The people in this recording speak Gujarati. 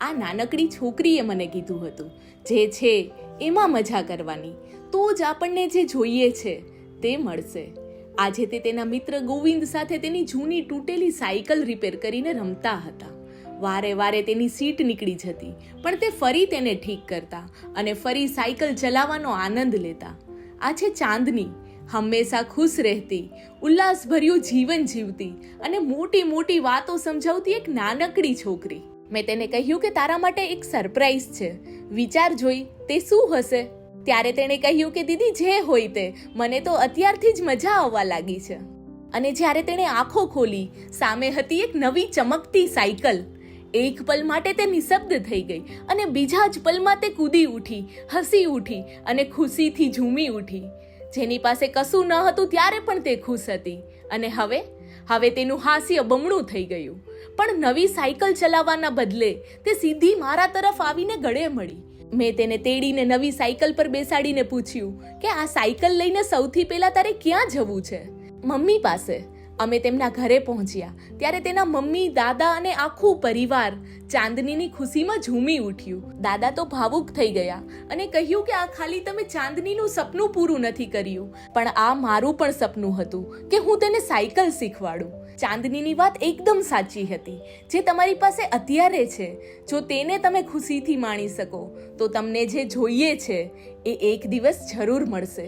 આ નાનકડી છોકરીએ મને કીધું હતું, જે છે એમાં મજા કરવાની, તો જ આપણને જે જોઈએ છે તે મળશે. આજે તે તેના મિત્ર ગોવિંદ સાથે તેની જૂની તૂટેલી સાયકલ રિપેર કરીને રમતા હતા. વારે વારે તેની સીટ નીકળી જતી, પણ તે ફરી તેને ઠીક કરતા અને ફરી સાયકલ ચલાવવાનો આનંદ લેતા. આ છે ચાંદની, હંમેશા ખુશ રહેતી, ઉલ્લાસભર્યું જીવન જીવતી અને મોટી મોટી વાતો સમજાવતી એક નાનકડી છોકરી. મેં તેને કહ્યું કે તારા માટે એક સરપ્રાઈઝ છે, વિચાર જોઈ તે શું હશે. ત્યારે તેણે કહ્યું કે દીદી જે હોય તે, મને તો અત્યારથી જ મજા આવવા લાગી છે. અને જ્યારે તેણે આંખો ખોલી, સામે હતી એક નવી ચમકતી સાયકલ. એક પલ માટે તે નિશબ્દ થઈ ગઈ અને બીજા જ પલમાં તે કૂદી ઉઠી, હસી ઉઠી અને ખુશીથી ઝૂમી ઉઠી. જેની પાસે કશું ન હતું ત્યારે પણ તે ખુશ હતી. અને હવે તેનું હાસ્ય બમણું થઈ ગયું. પણ નવી સાયકલ ચલાવવાના બદલે તે સીધી મારા તરફ આવીને ગળે મળી. મેં તેને તેડીને નવી સાયકલ પર બેસાડીને પૂછ્યું કે આ સાયકલ લઈને સૌથી પહેલા તારે ક્યાં જવું છે? મમ્મી પાસે. અમે તેમના ઘરે પહોંચ્યા ત્યારે તેના મમ્મી, દાદા અને આખું પરિવાર ચાંદનીની ખુશીમાં ઝૂમી ઉઠ્યું. દાદા તો ભાવુક થઈ ગયા અને કહ્યું કે આ ખાલી તમે ચાંદનીનું સપનું પૂરું નથી કર્યું, પણ આ મારું પણ સપનું હતું કે હું તેને સાયકલ શીખવાડું. ચાંદનીની વાત એકદમ સાચી હતી. જે તમારી પાસે અત્યારે છે, જો તેને તમે ખુશીથી માણી શકો તો તમને જે જોઈએ છે એ એક દિવસ જરૂર મળશે.